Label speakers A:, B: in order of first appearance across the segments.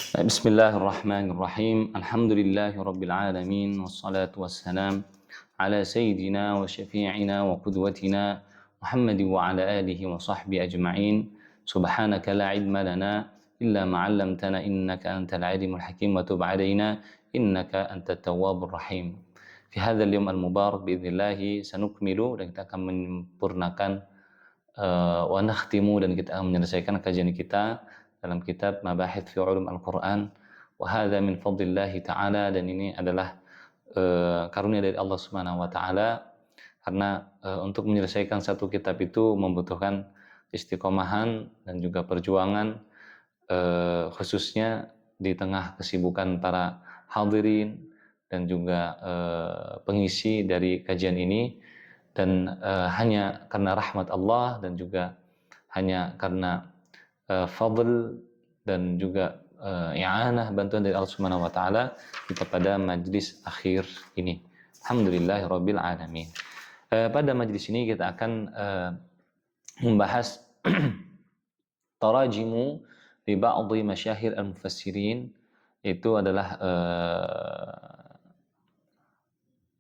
A: Bismillahirrahmanirrahim. Alhamdulillahirabbil alamin wassalatu wassalam ala sayyidina wa syafi'ina wa qudwatina Muhammad wa ala alihi wa sahbihi ajma'in. Subhanaka la ilma lana illa ma 'allamtana innaka antal alimul hakim wa tub 'alaina innaka antat tawwabur rahim. Fi hadzal yawm al-mubarak biidznillah sanukmilu, dan kita akan menyempurnakan wa nakhtimu, dan kita akan menyelesaikan kajian kita dalam kitab Mabahith fi Ulum Al-Quran. Wa hadza min fadlillah ta'ala, dan ini adalah karunia dari Allah Subhanahu wa taala, karena untuk menyelesaikan satu kitab itu membutuhkan istiqomahan dan juga perjuangan, khususnya di tengah kesibukan para hadirin dan juga pengisi dari kajian ini. Dan hanya karena rahmat Allah dan juga hanya karena fadl dan juga i'anah, bantuan dari Allah Subhanahu wa taala, kita pada majlis akhir ini. Alhamdulillahirabbil alamin. Pada majlis ini kita akan membahas tarajimu li ba'dhi masyahir al-mufassirin. Itu adalah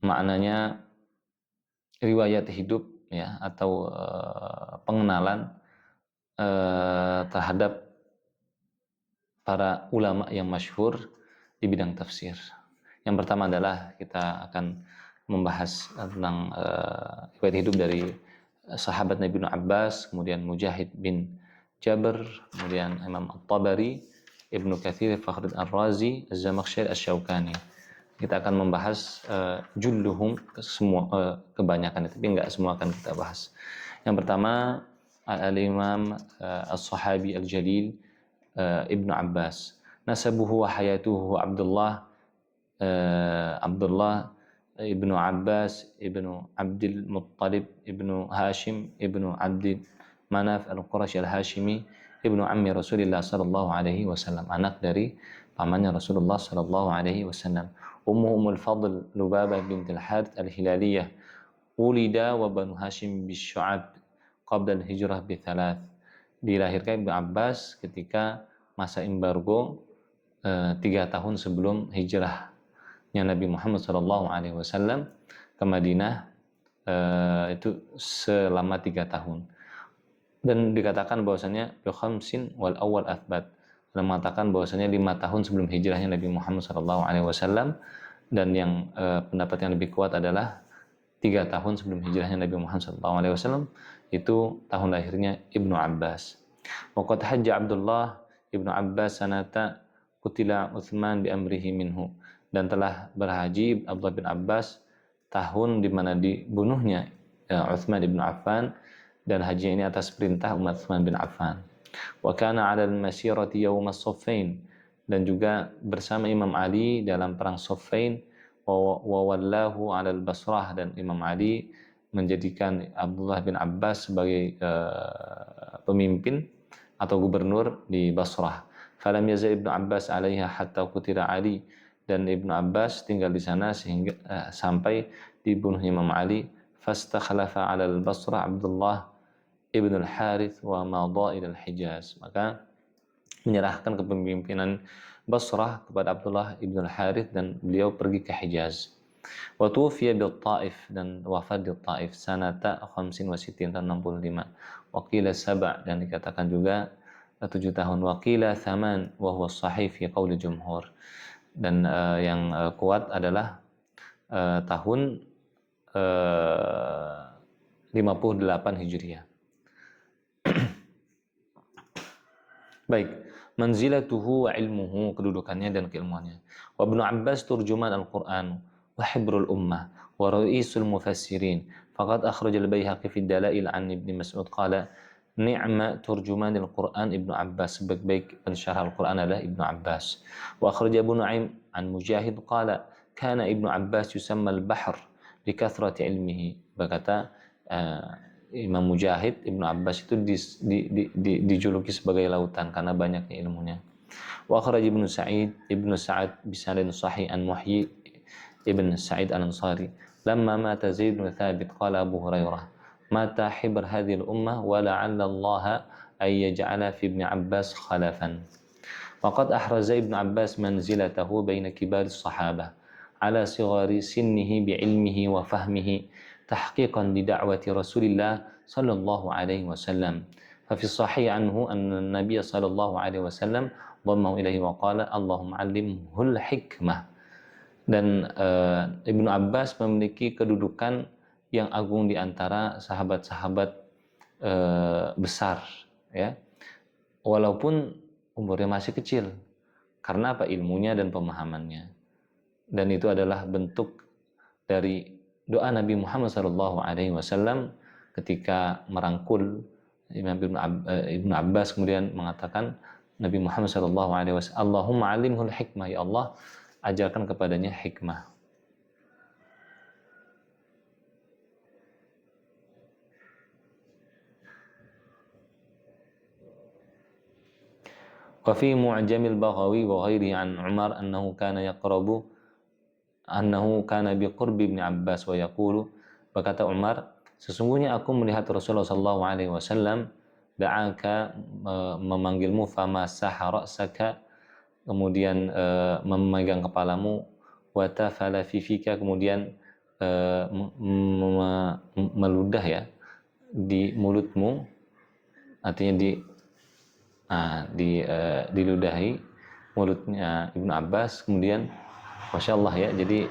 A: maknanya riwayat hidup, ya, atau pengenalan terhadap para ulama yang masyhur di bidang tafsir. Yang pertama adalah kita akan membahas tentang riwayat hidup dari sahabat Nabi Ibnu Abbas, kemudian Mujahid bin Jabr, kemudian Imam At-Tabari, Ibnu Katsir, Fakhruddin Ar-Razi, Az-Zamakhsyari, Asy-Syaukani. Kita akan membahas julluhum, semua, kebanyakan, tapi enggak semua akan kita bahas. Yang pertama Al-Imam As-Sahabi Al-Jalil Ibnu Abbas. Nasabuhu wa hayatuhu Abdullah Ibnu Abbas Ibnu Abdul Muttalib Ibnu Hashim Ibnu Abdul Manaf Al-Qurashi Al-Hashimi, Ibnu Ammi Rasulullah sallallahu alaihi wasallam, anak dari pamannya Rasulullah sallallahu alaihi wasallam. Ummuhu Ummul Fadl Lubabah bint Al-Harith Al-Hilaliyah. Ulida wa Banu Hashim bisyu'ab qabla al-hijrah bi thalath. Dilahirkan Ibnu Abbas ketika masa embargo 3 tahun sebelum hijrahnya Nabi Muhammad SAW ke Madinah, itu selama 3 tahun. Dan dikatakan bahwasanya bi khamsin wal awwal athbat, dan mengatakan bahwasanya 5 tahun sebelum hijrahnya Nabi Muhammad SAW, dan yang pendapat yang lebih kuat adalah 3 tahun sebelum hijrahnya Nabi Muhammad SAW, itu tahun lahirnya Ibnu Abbas. Waqad hajja Abdullah Ibnu Abbas sanata qutila Utsman bi amrihi minhu, dan telah berhaji Abdullah bin Abbas tahun di mana dibunuhnya Utsman ibn Affan, dan haji ini atas perintah Utsman bin Affan. Wa kana 'ala al-masirati yawm as-Saffain, dan juga bersama Imam Ali dalam perang Saffain. Wa wallahu 'ala al-Basrah, dan Imam Ali menjadikan Abdullah bin Abbas sebagai pemimpin atau gubernur di Basrah. Falam yazal Ibnu Abbas 'alaiha hatta qutila Ali, dan Ibnu Abbas tinggal di sana sehingga sampai dibunuh Imam Ali. Fastakhlafa 'ala al-Basrah Abdullah ibn al-Harith wa madha ila al-Hijaz, maka menyerahkan kepemimpinan Basrah kepada Abdullah ibn al-Harith, dan beliau pergi ke Hijaz. Wa tuwfiya bil Taif, dan wafat di Taif sanata 65 tahun 65. Wa qila 7, dan dikatakan juga 7 tahun. Wa qila 8 wa huwa sahih fi qauli jumhur, dan yang kuat adalah tahun 58 Hijriah. Baik, manzilatuhu wa ilmuhu, kedudukannya dan keilmuannya. Wa Ibnu Abbas turjuman Al-Qur'an wa hibrul ummah wa ra'isul mufassirin. Faqad akhraj al-Baihaqi fi Dalail an Ibnu Mas'ud qala ni'ma turjumanil Qur'an Ibnu Abbas, sebaik-baik pensyarah Al-Qur'an adalah Ibnu Abbas. Wa akhraj Abu Nu'aim an Mujahid qala kana Ibnu Abbas yusamma al-bahr li kathrati ilmihi. Berkata Imam Mujahid, Ibnu Abbas itu dijuluki sebagai lautan karena banyaknya ilmunya. Wa akhraj Ibnu Sa'ad bisanadin sahih an Muhyi Ibn Sa'id Al-Ansari lamma mata Zaid bin Thabit qala Abu Hurairah mata hibr hadhihi al-ummah wa la'alla Allah ay yaj'ala fi Ibn Abbas khalafan. Waqad ahraza Ibnu Abbas manzilatahu baina kibaris sahabah ala sighari sinnihi bi'ilmihi wa fahmihi tahqiqan li da'wati Rasulillah sallallahu alaihi wasallam. Fa fi sahih anhu anna an-nabiy sallallahu alaihi wasallam dhammahu ilaihi wa qala Allahumma 'allimhul hikmah. Dan Ibnu Abbas memiliki kedudukan yang agung di antara sahabat-sahabat besar, ya, walaupun umurnya masih kecil. Karena apa? Ilmunya dan pemahamannya. Dan itu adalah bentuk dari doa Nabi Muhammad SAW ketika merangkul Ibnu Abbas, kemudian mengatakan Nabi Muhammad SAW, Allahumma alimhul hikmah, ya Allah, ajarkan kepadanya hikmah. Wa fi Mu'jamil Baghawi wa ghairihi an Umar annahu kana biqurbi Ibn Abbas wa yaqulu, berkata Umar, sesungguhnya aku melihat Rasulullah sallallahu alaihi wasallam da'aka, memanggilmu, famasaha ra'saka, kemudian memegang kepalamu, wa tafala fi fika, kemudian meludah, ya, di mulutmu, artinya diludahi mulutnya Ibnu Abbas. Kemudian Masya Allah, ya, jadi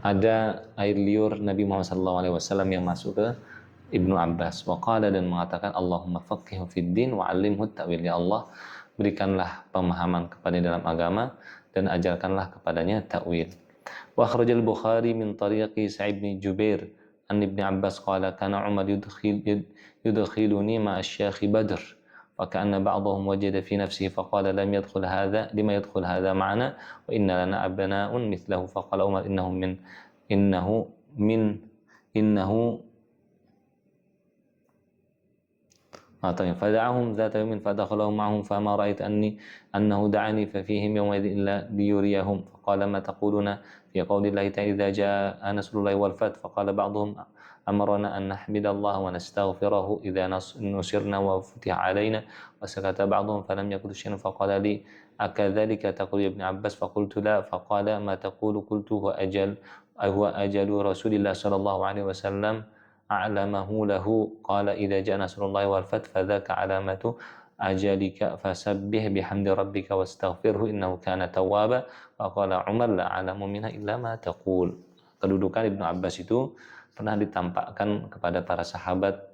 A: ada air liur Nabi Muhammad SAW yang masuk ke Ibnu Abbas. Waqala, dan mengatakan, Allahumma faqihhu fid din wa 'allimhu ta'wil, ya Allah, berikanlah pemahaman kepada dalam agama dan ajarkanlah kepadanya ta'wil. Wa akhrajal Bukhari min tariqi Sa'id bin Jubair an Ibnu Abbas qala kana Umar yudkhiluni ma'a Syekh Badr وكأن بعضهم وجد في نفسه فقال لما يدخل هذا معنا وإن لنا أبناء مثله فقال عمر فدعاهم ذات يوم فدخلهم معهم فما رأيت أنه دعاني ففيهم يومئذ إلا ليريهم فقال ما تقولون في قول الله تعالى إذا جاء نصر الله والفتح فقال بعضهم أمرنا أن نحمد الله ونستغفره إذا نصرنا وفتح علينا وسكت بعضهم فلم يقل شيئا فقال لي أكذلك تقول يا ابن عباس فقلت لا فقال ما تقول قلت هو أجل رسول الله صلى الله عليه وسلم أعلمه له قال إذا جاء نصر الله والفتح فذاك علامة أجلك فسبح بحمد ربك واستغفره إنه كان توابا وقال عمر لا أعلم منها إلا ما تقول. Kedudukan Ibnu Abbas itu pernah ditampakkan kepada para sahabat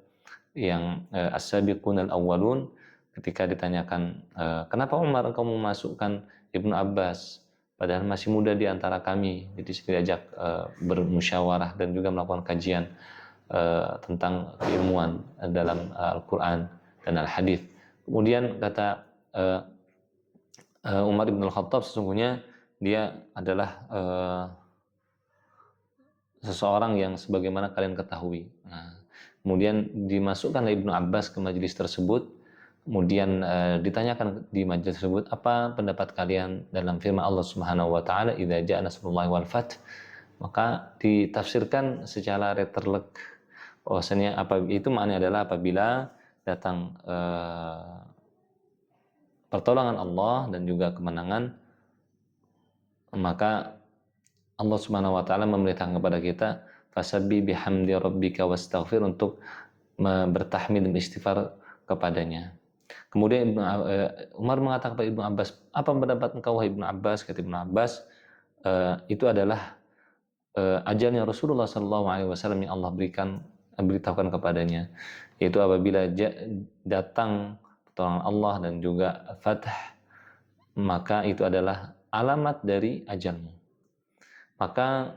A: yang as-sabiqun al-awwalun ketika ditanyakan, kenapa Umar engkau memasukkan Ibnu Abbas padahal masih muda di antara kami. Jadi diajak bermusyawarah dan juga melakukan kajian tentang keilmuan dalam Al-Quran dan Al-Hadith. Kemudian kata Umar bin Al-Khattab, sesungguhnya dia adalah seseorang yang sebagaimana kalian ketahui. Nah, kemudian dimasukkanlah Ibnu Abbas ke majelis tersebut. Kemudian ditanyakan di majelis tersebut, apa pendapat kalian dalam firman Allah Subhanahu wa taala, "Idza jaa nasrullahi wal fath?" Maka ditafsirkan secara letterlek bahwasanya itu maknanya adalah apabila datang pertolongan Allah dan juga kemenangan, maka Allah Subhanahu wa taala memerintahkan kepada kita fasabbi bihamdi rabbika wastaghfir, untuk bertahmid dan istighfar kepadanya. Kemudian Umar mengatakan kepada Ibnu Abbas, apa pendapat engkau wahai Ibnu Abbas? Kata Ibnu Abbas, itu adalah ajalnya Rasulullah SAW yang Allah beritahukan kepadanya, yaitu apabila datang pertolongan Allah dan juga fath, maka itu adalah alamat dari ajalmu. Maka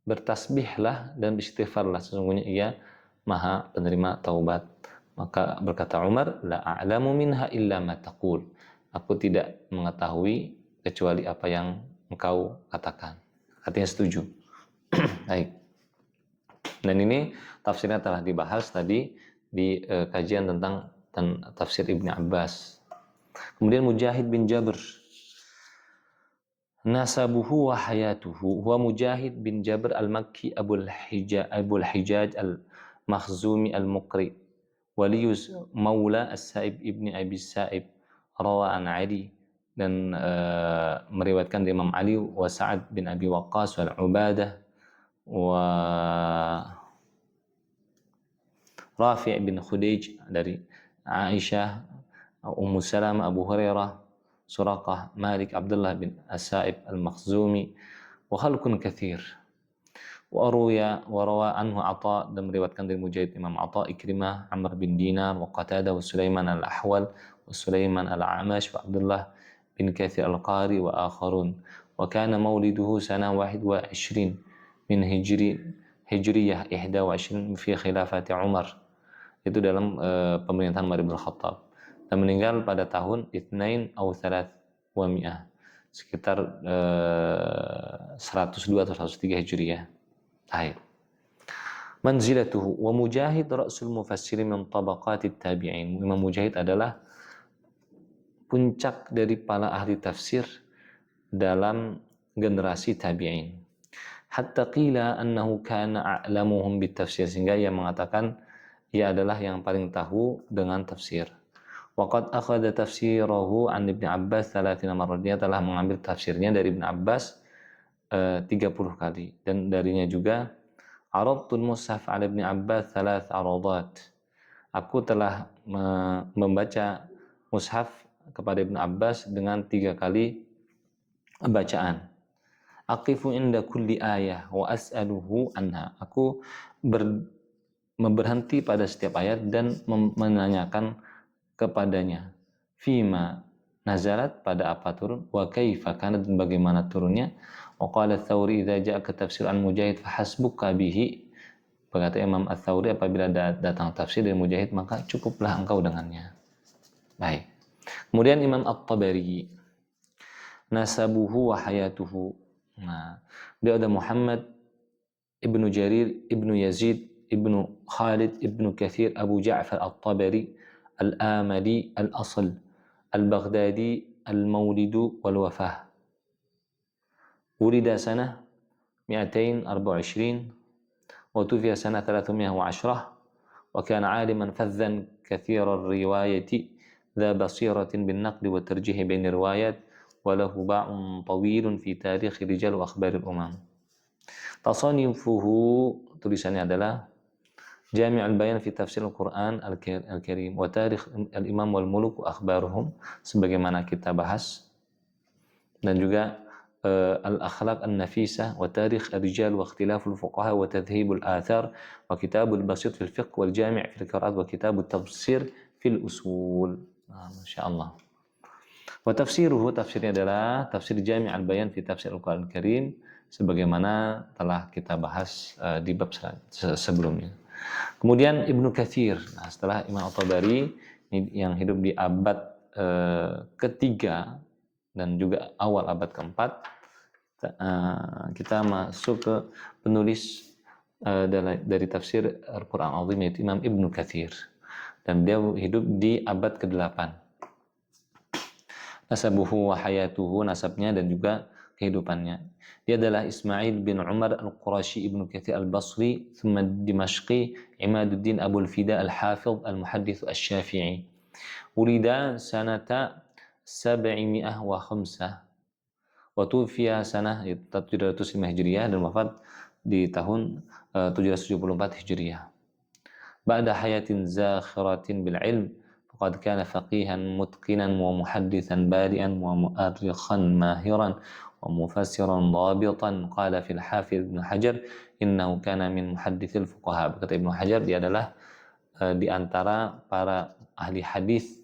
A: bertasbihlah dan beristighfarlah, sesungguhnya ia maha penerima taubat. Maka berkata Umar, la a'lamu minha illa ma taqul, aku tidak mengetahui kecuali apa yang engkau katakan. Artinya setuju. Baik. Dan ini tafsirnya telah dibahas tadi di kajian tentang tafsir Ibnu Abbas. Kemudian Mujahid bin Jabr, nasabuhu wa hayatuhu huwa Mujahid bin Jabr al-Makki Abul Hijaj al-Makhzumi al-Muqri waliyus maula as-Sa'ib ibni Abi Sa'ib rawa an Ali, dan meriwayatkan dari Imam Ali, wa Sa'ad bin Abi Waqqas, wal Ubadah, wa Rafi' bin Khudij, dari Aisyah, Ummu Salamah, Abu Hurairah, Suraqah, Malik, Abdullah bin As-Sa'ib Al-Makhzumi, wa khalqun katsir. Wa rawa anhu Atha, dan meriwayatkan dari Mujahid Imam Atha, Ikrimah, Amr bin Dinar, wa Qatadah, wa Sulaiman al-Ahwal, wa Sulaiman al-A'mash, wa Abdullah bin Katsir al-Qari, wa akharun. Wa kana mauliduhu sana 21 min Hijriyah 21 fi khilafati Umar. Itu dalam pemerintahan Umar bin Khattab. Dan meninggal pada tahun 2 atau 300, sekitar 102 atau 103 Hijriyah. Baik. Manzilatuhu wa Mujahid ra'sul mufassirin min tabaqatit tabi'in. Imam Mujahid adalah puncak dari para ahli tafsir dalam generasi tabi'in. Hatta qila annahu kana a'lamuhum bitafsir, sehingga ia mengatakan ia adalah yang paling tahu dengan tafsir. Waqad akhadha tafsirahu an Ibnu Abbas 30 marrah. Dia telah mengambil tafsirnya dari Ibnu Abbas 30 kali, dan darinya juga Aradtul Mushaf ala Ibnu Abbas 3 aradat. Aku telah membaca mushaf kepada Ibnu Abbas dengan 3 kali bacaan. Aqifu inda kulli ayah wa as'aluhu anha. Aku berhenti pada setiap ayat dan menanyakan kepadanya. Fima nazalat, pada apa turun, wa kaifa kanat, bagaimana turunnya. Wa qala Ats-Tsauri idza ja'aka tafsir an Mujahid fahasbuka bihi. Berkata Imam Ats-Tsauri, apabila datang tafsir dari Mujahid maka cukuplah engkau dengannya. Baik. Kemudian Imam At-Tabari, nasabuhu wa hayatuhu. Nah, dia ada Muhammad ibnu Jarir ibnu Yazid ibnu Khalid ibnu Kathir Abu Ja'far At-Tabari Al-Amali Al-Asl Al-Baghdadi Al-Maulidu Wal-Wafah. Wulida sanah 224 wa tufiya sanah 310, wa kana 'aliman fadhan kathir ar-riwayati dha basiratin bin naqd wa tarjih bain riwayat wa lahu ba'un tawilun fi tarikh rijal wa akhbar al-umam. Tasanifuhu, tulisannya adalah Jami'ul Bayan fi Tafsir Al-Quran Al-Karim wa Tarikh Al-Imam wal Muluk wa Akhbaruhum, sebagaimana kita bahas, dan juga Al-Akhlaq An-Nafisah wa Tarikh Ar-Rijal wa Ikhtilaful Fuqaha wa Tadhhibul Athar wa Kitabul Basit fil Fiqh wal Jami' fil Qira'at wa Kitabut Tafsir fil Usul. Masya Allah. Wa tafsiruhu, tafsirnya adalah tafsir Jami' al-Bayan fi Tafsir Al-Quran Al-Karim, sebagaimana telah kita bahas di bab sebelumnya. Kemudian Ibnu Katsir. Nah, setelah Imam At-Tabari yang hidup di abad ketiga dan juga awal abad keempat, kita masuk ke penulis dari tafsir Al-Quran Al-Azim, yaitu Imam Ibnu Katsir, dan dia hidup di abad ke-8. Nasabuhu wa hayatuhu, nasabnya dan juga kehidupannya. Dia adalah Ismail bin Umar Al-Qurashi Ibnu Katsir Al-Basri, thumma Dimashqi, Imaduddin Abul Fida Al-Hafidh Al-Muhaddits Asy-Syafi'i. Wulida sanata 705 wa tufiya sanah 705 Hijriah, dan wafat di tahun 774 Hijriah. Ba'da hayatin zakhiratin bil ilm faqad kana faqihan mutqinan wa muhadditsan bari'an wa mu'arrikhan mahiran wa mufassiran dhabitan. Qala fil Hafidz Ibnu Hajar innahu kana min muhadditsil fuqaha. Berkata Ibnu Hajar, dia adalah di antara para ahli hadis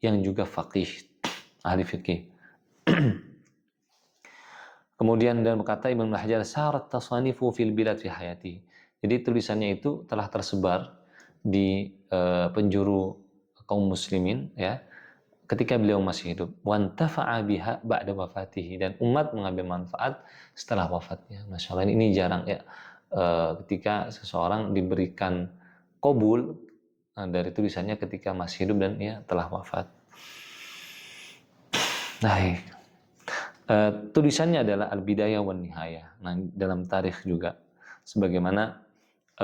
A: yang juga faqih, ahli fikih. Kemudian dan berkata Ibnu Hajar, sarat tasanifu fil bilad fi hayati. Jadi tulisannya itu telah tersebar di penjuru kaum muslimin, ya, ketika beliau masih hidup. Wantafa'a biha ba'da wafatihi, dan umat mengambil manfaat setelah wafatnya. Masya Allah, ini jarang ya, ketika seseorang diberikan qabul dari tulisannya ketika masih hidup dan ia telah wafat. Baik. Tulisannya adalah Al-Bidayah wan Nihayah. Nah, dalam tarikh juga, sebagaimana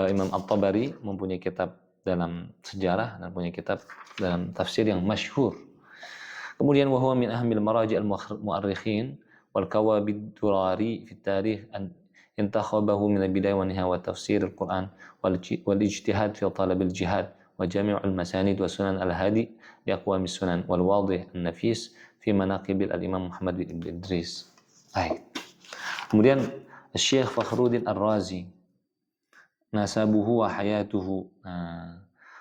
A: Imam At-Tabari mempunyai kitab dalam sejarah dan punya kitab dalam tafsir yang masyhur. Kemudian wa huwa min ahamil maraji' al-mu'arrikhin wal kawabid durari fi tarikh an intakhabahu min al-bidayah wa nihaya wa tafsir al-Qur'an wal ijtihad fi talab al-jihad wa jami' al-masanid wa sunan al-hadi li aqwam sunan wal wadih an-nafis fi manaqib al-Imam Muhammad bin Idris. Baik. Kemudian Syekh Fakhruddin Ar-Razi, nasabuhu wa hayatuhu.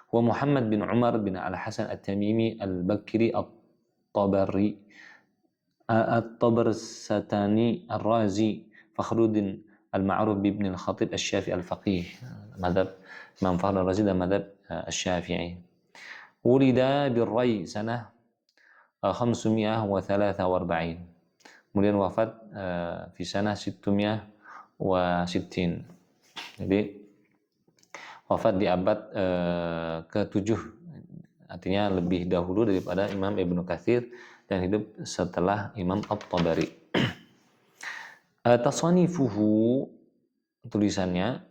A: Wa Muhammad bin Umar bin Al-Hasan At-Tamimi Al-Bakri At-Tabarsatani Ar-Razi Fakhruddin Al-Ma'ruf bin Al-Khatib Asy-Syafi'i Al-Faqih, madhab Imam Fakhr Ar-Razi dan madhab Asy-Syafi'i. Wulida bir-Ray sanah 543. Kemudian wafat fi sanah 660. Jadi wafat di abad ke-7, artinya lebih dahulu daripada Imam Ibnu Katsir dan hidup setelah Imam At-Tabari. Tasanifuhu, tulisannya,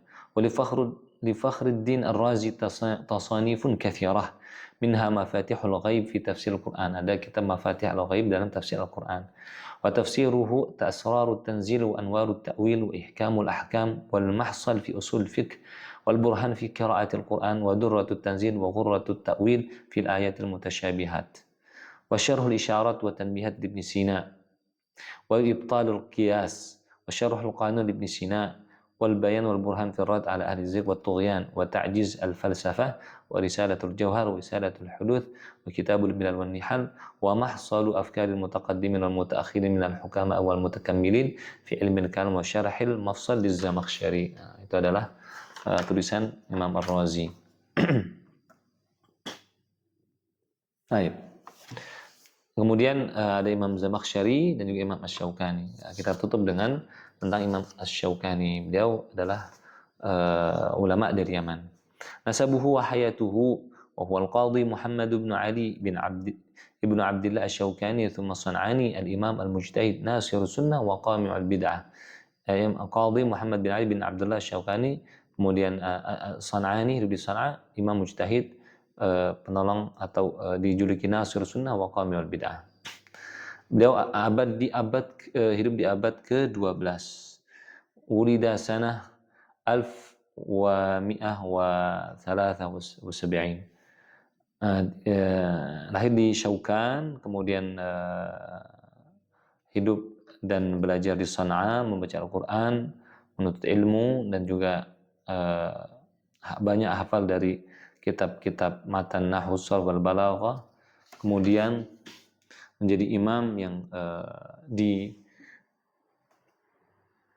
A: li Fakhruddin Ar-Razi tasanifun katsirah minha Mafatihul Ghaib fi tafsir Al-Quran. Ada kitab Mafatihul Ghaib dalam tafsir Al-Quran. Wa tafsiruhu ta'asrarut tanzil wa anwarut ta'wil wa ihkamul ahkam wal mahsal fi usul fiqh wal burhan fi qira'atil Quran wa durratut tanzil wa ghurratut ta'wil fil ayatil mutasyabihat wa syarhul isyarat wa tanbihat Ibn Sina wa ibtalul qiyas wa syarhul qanun Ibn Sina wal bayan wal burhan fi rad ala ahli zigh wa tughyan wa ta'jiz al falsafah wa risalatul jawhar wa risalatul huduth wa kitabul milal wan nihal wa mahsalu afkaril mutaqaddimin wal mutaakhirin minal hukama wal mutakammilin fi ilmil kalam wa syarhil mafsal liz-Zamakhsyari. Itu adalah tulisan Imam Ar-Razi. Baik. Kemudian ada Imam Zamakhsyari dan juga Imam Asy-Syaukani. Kita tutup dengan tentang Imam Asy-Syaukani. Beliau adalah ulama dari Yaman. Nasabuhu wa hayatuhu wa huwa al-Qadhi Muhammad bin Ali bin Ibnu Abdillah Asy-Syaukani thumma San'ani al-Imam al-Mujtahid Nasirus Sunnah wa Qami' al-Bid'ah. Qadhi Muhammad bin Ali bin Abdullah Asy-Syaukani, kemudian San'ani hidup di San'a, Imam Mujtahid, penolong atau dijuluki Nasirus Sunnah wa Qami' al-Bid'ah. Beliau hidup di abad ke-12. Ulida sanah 1173. Lahir di Syaukan, kemudian hidup dan belajar di San'a, membaca Al-Quran, menuntut ilmu, dan juga banyak hafal dari kitab-kitab matan Nahwu, Sharh wal Balaghah. Kemudian menjadi imam yang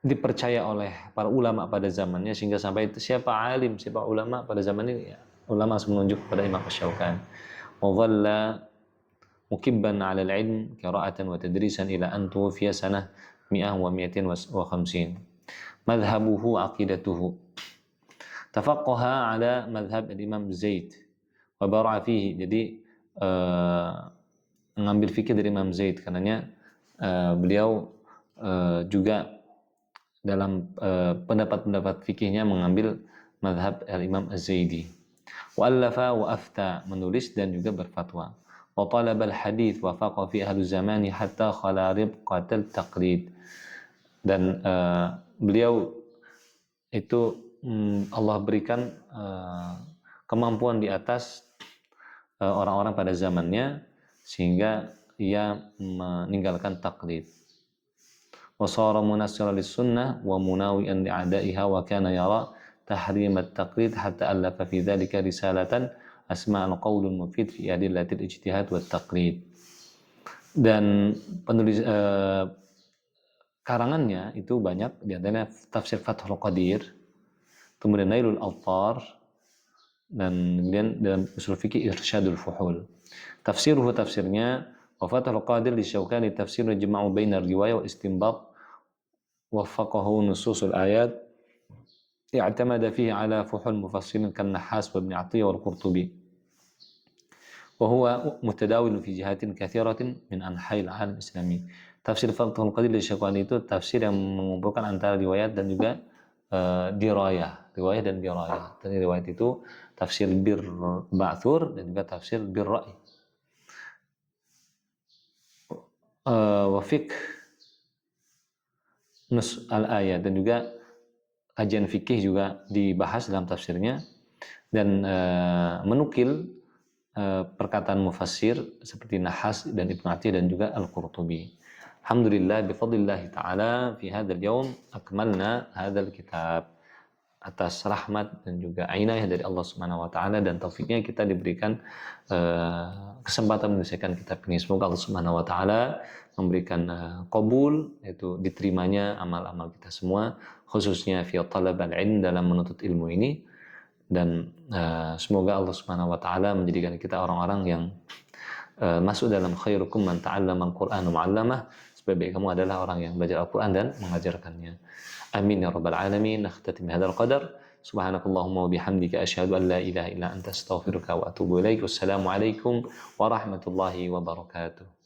A: dipercaya oleh para ulama pada zamannya, sehingga sampai siapa alim, siapa ulama pada zaman ini, ya, ulama menunjuk kepada Imam Asy-Syaukani. Wa dhalla mukibban 'ala al-'ilm qira'atan wa tadrisan ila an tuwfiya sanah 150. Madhhabuhu aqidatuhu. Tafaqqaha 'ala madhhab al-Imam Zaid wa bara'a fihi. Jadi mengambil fikih dari Imam Zaid, karenanya beliau juga dalam pendapat-pendapat fikihnya mengambil mazhab al-Imam Az-Zaidi. Wa allafa wa afta, menulis dan juga berfatwa. Wa talaba al-hadith wa faqa fi ahli zamani hatta khala ribqatal taqlid. Dan beliau itu Allah berikan kemampuan di atas orang-orang pada zamannya, sehingga ia meninggalkan taklid. Wa sara munassiran lis-sunnah wa munawi'an li'ada'iha wa kana yara tahrim at-taqlid hatta allafa fi dhalika risalatan asma' al-qawl al-mufid fi adillatil ijtihad wa taqlid. Dan penulis karangannya itu banyak, di antaranya tafsir Fathul Qadir, kemudian Nailul Awtar, dan kemudian dalam usul fikih Irsyadul Fuhul. Tafsiruhu, tafsirnya, wa Fathul Qadir li Syaukani tafsirun jama'u bainar riwayah wa istinbat waffaqahu nususul ayat i'tamada fihi ala fuhul mufassirin kan Nahas wa Ibn Athiyyah wal Qurtubi wa huwa mutadawil fi jihatin katsiratin min anha'il alam islami. Tafsir Fathul Qadir li Syaukani itu tafsir yang mengumpulkan antara riwayat dan juga dirayah, riwayat dan dirayah. Dan riwayat itu tafsir bir ba'thur dan juga tafsir bir ra'i. wa fiqh nus al-ayat, dan juga kajian fikih juga dibahas dalam tafsirnya, dan menukil perkataan mufassir seperti Nahas dan Ibnu Atiyah dan juga Al-Qurtubi. Alhamdulillah bifadlillah ta'ala fi hadzal yaum akmalna hadzal kitab. Atas rahmat dan juga inayah dari Allah Subhanahu wa taala dan taufiknya kita diberikan kesempatan menyelesaikan kitab ini. Semoga Allah Subhanahu wa taala memberikan qabul, yaitu diterimanya amal-amal kita semua, khususnya fi talab al-ilm, dalam menuntut ilmu ini, dan semoga Allah Subhanahu wa taala menjadikan kita orang-orang yang masuk dalam khairukum man ta'allama al-Qur'an wa 'allamah. Sebaik kamu adalah orang yang belajar Al-Qur'an dan mengajarkannya. Amin ya rabbal alamin. Nakhtatim bihadzal qadar. Subhanakallahumma wa bihamdika asyhadu an la ilaha illa anta astaghfiruka wa atubu ilaik. Wassalamu alaikum warahmatullahi wabarakatuh.